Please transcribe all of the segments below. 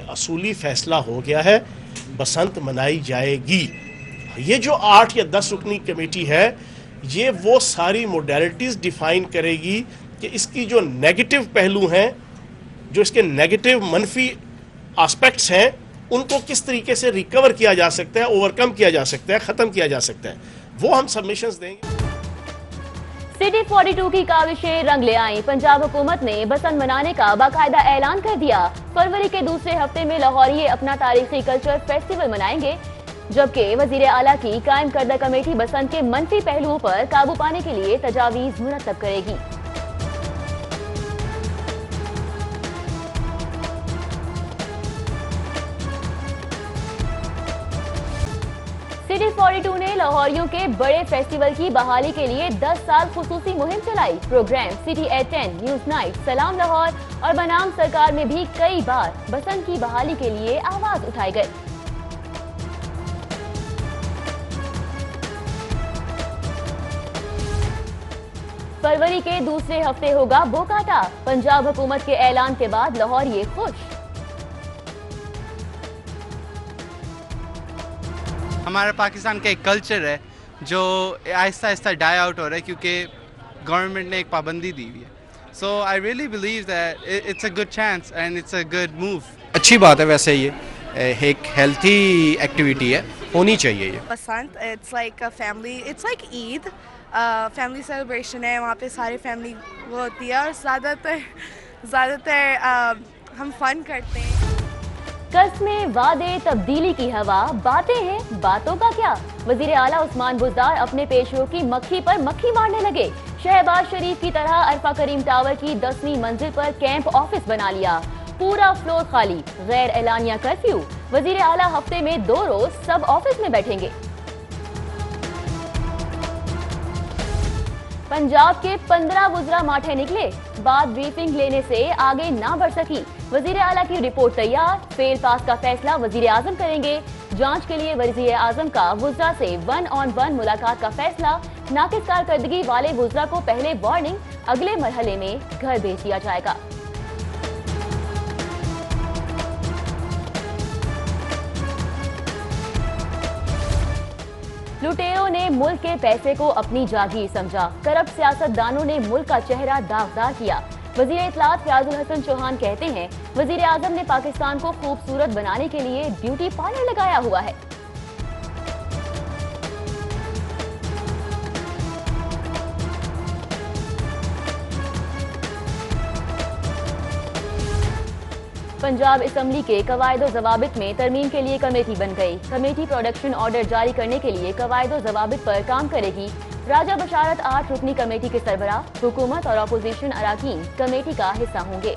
असूली फैसला हो गया है, बसंत मनाई जाएगी। ये जो 8 या 10 रुकनी कमेटी है, ये वो सारी मोडेलिटीज़ डिफाइन करेगी कि इसकी जो नेगेटिव पहलू हैं, जो इसके नेगेटिव मनफी एस्पेक्ट्स हैं, उनको किस तरीके से रिकवर किया जा सकता है, ओवरकम किया जा सकता है, ख़त्म किया जा सकता है, वो हम सबमिशंस देंगे। सिटी 42 की काविशें रंग ले आई। पंजाब हुकूमत ने बसंत मनाने का बाकायदा ऐलान कर दिया। फरवरी के दूसरे हफ्ते में लाहौरी अपना तारीखी कल्चर फेस्टिवल मनाएंगे, जबकि वजीर आला की कायम करदा कमेटी बसंत के मनफी पहलुओं पर काबू पाने के लिए तजावीज मुरतब करेगी। सिटी 42 ने लाहौरियों के बड़े फेस्टिवल की बहाली के लिए 10 साल खुसूसी मुहिम चलाई। Program city at 10, news night, सलाम लाहौर और बनाम सरकार में भी कई बार बसंत की बहाली के लिए आवाज उठाई गई। फरवरी के दूसरे हफ्ते होगा बोकाटा। पंजाब हुकूमत के ऐलान के बाद लाहौरी खुश। हमारा पाकिस्तान का एक कल्चर है जो आहिस्ता आहिस्ता डाई आउट हो रहा है, क्योंकि गवर्नमेंट ने एक पाबंदी दी हुई है। So I really believe that it's a good chance and it's a good move. अच्छी बात है, वैसे ये एक हेल्थी एक्टिविटी है, होनी चाहिए ये। Basant it's like a family, it's like Eid, family celebration है। वहाँ पे सारी फैमिली वो होती है और ज़्यादातर हम फन करते हैं। कस्में, वादे, तब्दीली की हवा, बातें हैं, बातों का क्या। वजीर आला उस्मान बुज़दार अपने पेशरों की मक्खी पर मक्खी मारने लगे। शहबाज शरीफ की तरह अरफा करीम टावर की 10वीं मंजिल पर कैंप ऑफिस बना लिया। पूरा फ्लोर खाली, गैर एलानिया कर्फ्यू। वजीर आला हफ्ते में 2 रोज सब ऑफिस में बैठेंगे। पंजाब के 15 वुज़रा माठे निकले, बाद ब्रीफिंग लेने से आगे ना बढ़ सकी। वजीर आला की रिपोर्ट तैयार, फेल पास का फैसला वजीर आजम करेंगे। जांच के लिए वजीर आजम का वुज़रा से 1-on-1 मुलाकात का फैसला। नाकिस कारकर्दगी वाले वुज़रा को पहले वार्निंग, अगले मरहले में घर भेज दिया जाएगा। लुटेरों ने मुल्क के पैसे को अपनी जागीर समझा। करप्ट सियासतदानों ने मुल्क का चेहरा दागदार किया। वजीर इत्तलात फयाजुल हसन चौहान कहते हैं, वजीर आजम ने पाकिस्तान को खूबसूरत बनाने के लिए ब्यूटी पार्लर लगाया हुआ है। पंजाब असम्बली के कवायद व ज़वाबित में तरमीम के लिए कमेटी बन गई। कमेटी प्रोडक्शन ऑर्डर जारी करने के लिए कवायद व ज़वाबित पर काम करेगी। राजा बशारत 8 रुकनी कमेटी के सरबराह, हुकूमत और अपोजिशन अराकीन कमेटी का हिस्सा होंगे।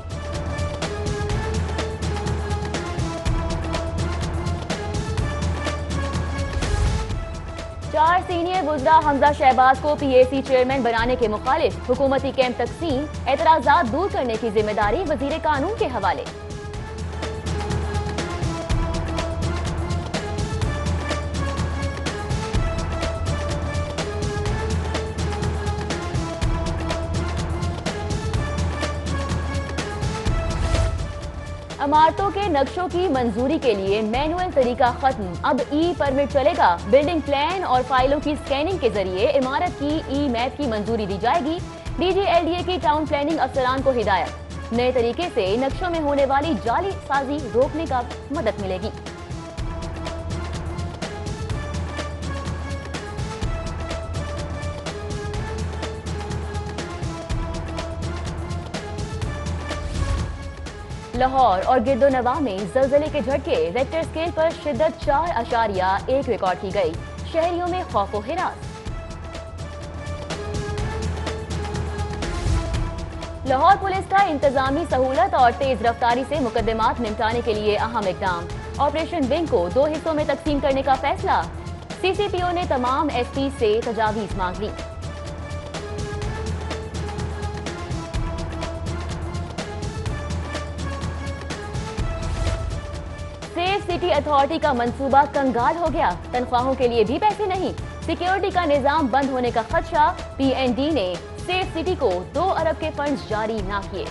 चार सीनियर वुज़रा हमजा शहबाज को PAC चेयरमैन बनाने के मुखालिफ। हुकूमती कैंप तकसीम, एतराज़ात दूर करने की जिम्मेदारी वजीर कानून के हवाले। इमारतों के नक्शों की मंजूरी के लिए मैनुअल तरीका खत्म, अब ई-परमिट चलेगा। बिल्डिंग प्लान और फाइलों की स्कैनिंग के जरिए इमारत की ई-मैप की मंजूरी दी जाएगी। DG-LDA की टाउन प्लानिंग अफसरान को हिदायत। नए तरीके से नक्शों में होने वाली जाली साजी रोकने का मदद मिलेगी। लाहौर और गिरदोनवा में ज़लज़ले के झटके, रेक्टर स्केल पर शिद्दत 4.1 रिकॉर्ड की गई। शहरियों में खौफ व हिरास। लाहौर पुलिस का इंतजामी सहूलत और तेज रफ्तारी से मुकदमात निपटाने के लिए अहम इकदाम। ऑपरेशन विंग को 2 हिस्सों में तकसीम करने का फैसला। CCPO ने तमाम SP से तजावीज मांग ली। सेफ सिटी अथॉरिटी का मंसूबा कंगाल हो गया, तनख्वाहों के लिए भी पैसे नहीं। सिक्योरिटी का निजाम बंद होने का खदशा। PND ने सेफ सिटी को 2 अरब के फंड्स जारी ना किए।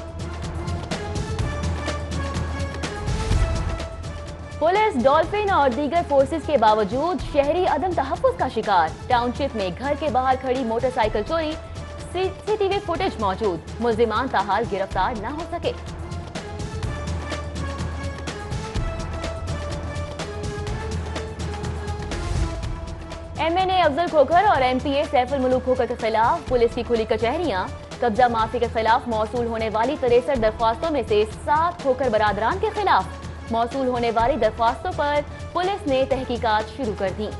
पुलिस, डॉल्फिन और दीगर फोर्सेस के बावजूद शहरी अदम तहफ्फुज़ का शिकार। टाउनशिप में घर के बाहर खड़ी मोटरसाइकिल चोरी, सीसीटीवी फुटेज मौजूद। मुल्जिमान ताहाल गिरफ्तार न हो सके। एमएनए अफजल खोखर और एमपीए सैफुल मुलूक खोखर के खिलाफ पुलिस की खुली कचहरियां। कब्जा माफी के खिलाफ मौसूल होने वाली 63 दरख्वास्तों में से 7 खोखर बरादरान के खिलाफ मौसूल होने वाली दरख्वास्तों पर पुलिस ने तहकीकात शुरू कर दी।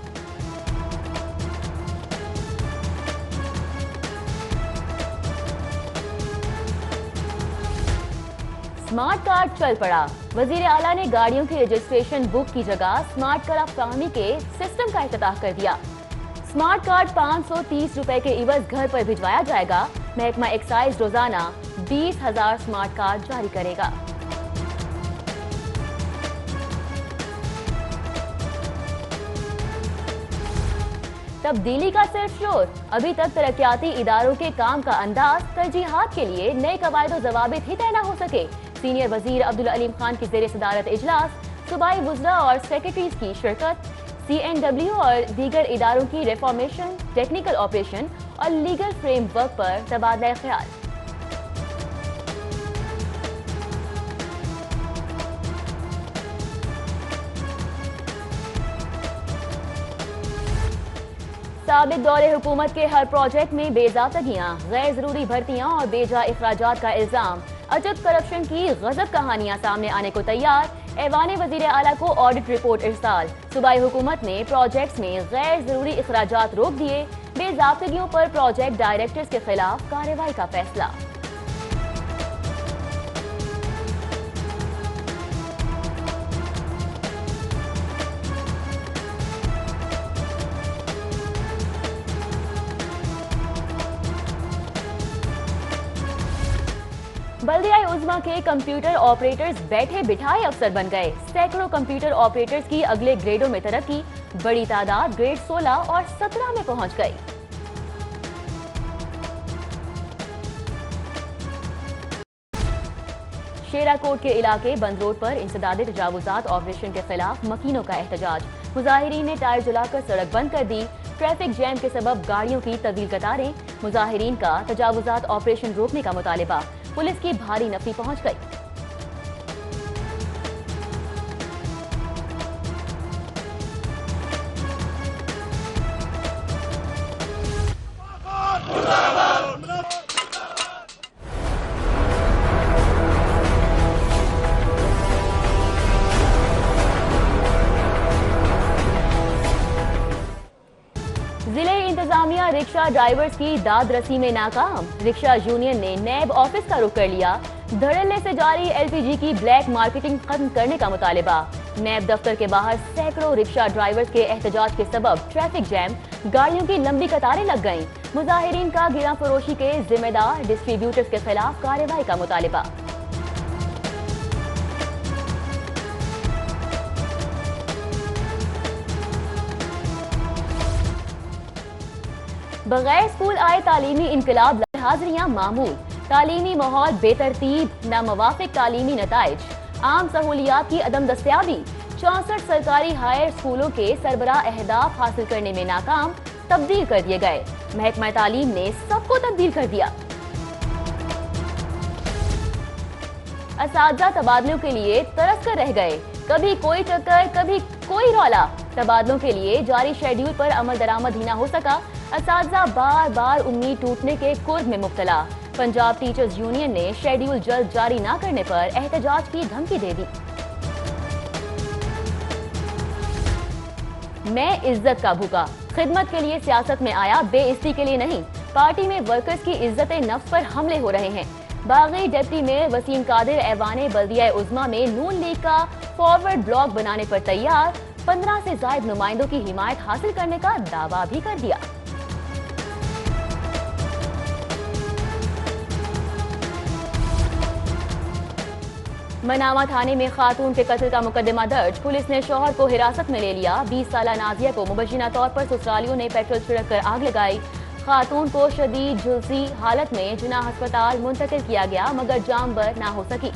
स्मार्ट कार्ड चल पड़ा। वजीर आला ने गाड़ियों की रजिस्ट्रेशन बुक की जगह स्मार्ट कार्ड फराहमी के सिस्टम का इफ्तिताह कर दिया। स्मार्ट कार्ड 530 रुपए के इवज घर पर भिजवाया जाएगा। महकमा एक्साइज रोजाना 20,000 स्मार्ट कार्ड जारी करेगा। तब्दीली का सिर्फ शोर। अभी तक तरक्याती इदारों के काम का अंदाज तरजीहात के लिए नए कवायद और जवाबित ही तय न हो सके। सीनियर वजीर अब्दुल अलीम खान की ज़ेर सदारत इजलास, सूबाई वुज़रा और सेक्रेटरीज की शिरकत। CNW और दीगर इदारों की रिफॉर्मेशन, टेक्निकल ऑपरेशन और लीगल फ्रेमवर्क पर तबादला ख्याल। साबित दौरे हुकूमत के हर प्रोजेक्ट में बेजातगियां, गैर जरूरी भर्तियां और बेजा इखराजात का इल्जाम। अजब करप्शन की गजब कहानियां सामने आने को तैयार। ऐवान वजीर आला को ऑडिट रिपोर्ट इरसाल। सूबाई हुकूमत ने प्रोजेक्ट्स में गैर जरूरी इखराजात रोक दिए। बेजाब्तगियों पर प्रोजेक्ट डायरेक्टर्स के खिलाफ कार्रवाई का फैसला। बल्दिया उज़्मा के कंप्यूटर ऑपरेटर्स बैठे बिठाए अफसर बन गए। सैकड़ों कंप्यूटर ऑपरेटर्स की अगले ग्रेडों में तरक्की। बड़ी तादाद ग्रेड 16 और 17 में पहुंच गई। शेराकोट के इलाके बंद रोड पर इंसदादे तजावुजात ऑपरेशन के खिलाफ मकीनों का एहतजाज। मुजाहिरीन ने टायर जलाकर सड़क बंद कर दी। ट्रैफिक जैम के सबब गाड़ियों की तवील कतारें। मुजाहिरीन का तजावुजात ऑपरेशन रोकने का मुतालिबा। पुलिस की भारी नफरी पहुंच गई। जिले इंतजामिया रिक्शा ड्राइवर्स की दाद रसी में नाकाम। रिक्शा यूनियन ने नैब ऑफिस का रुख कर लिया। धड़ल्ले से जारी LPG की ब्लैक मार्केटिंग खत्म करने का मुतालिबा। नैब दफ्तर के बाहर सैकड़ों रिक्शा ड्राइवर्स के एहतजाज के सबब ट्रैफिक जैम, गाड़ियों की लंबी कतारें लग गईं। मुजाहिरीन का गिरा फरोशी के जिम्मेदार डिस्ट्रीब्यूटर्स के खिलाफ कार्रवाई का मुतालिबा। बगैर स्कूल आए तालीमी इनकलाब, हाजिरियां मामूल। तालीमी माहौल बेतरतीब, नामवाफिक तालीमी नताइज, आम सहूलियात की अदम दस्तयाबी। 64 सरकारी हायर स्कूलों के सरबराह अहदाफ हासिल करने में नाकाम, तब्दील कर दिए गए। महकमा तालीम ने सबको तब्दील कर दिया। असातिज़ा तबादलों के लिए तरस कर रह गए। कभी कोई चक्कर, कभी कोई रौला। तबादलों के लिए जारी शेड्यूल पर अमल दरामद ही न हो सका। असातिज़ा बार बार उम्मीद टूटने के कुर्ब में मुब्तला। पंजाब टीचर्स यूनियन ने शेड्यूल जल्द जारी न करने पर एहतजाज की धमकी दे दी। मैं इज्जत का भूखा, खिदमत के लिए सियासत में आया, बेइज्जती के लिए नहीं। पार्टी में वर्कर्स की इज्जत नफ्स पर हमले हो रहे हैं। बागी डिप्टी में वसीम कादिर ऐवाने बल्दिया उज़्मा में नून लीग का फॉरवर्ड ब्लॉक बनाने पर तैयार। 15 से ज्यादा नुमाइंदों की हिमायत हासिल करने का दावा भी कर दिया। मनावा थाने में खातून के कत्ल का मुकदमा दर्ज। पुलिस ने शौहर को हिरासत में ले लिया। 20 साला नाजिया को मुबैना तौर पर ससुरालियों ने पेट्रोल छिड़क कर आग लगाई। खातून को शदीद झुलसी हालत में जिना अस्पताल मुंतकिल किया गया, मगर जान बर ना हो सकी।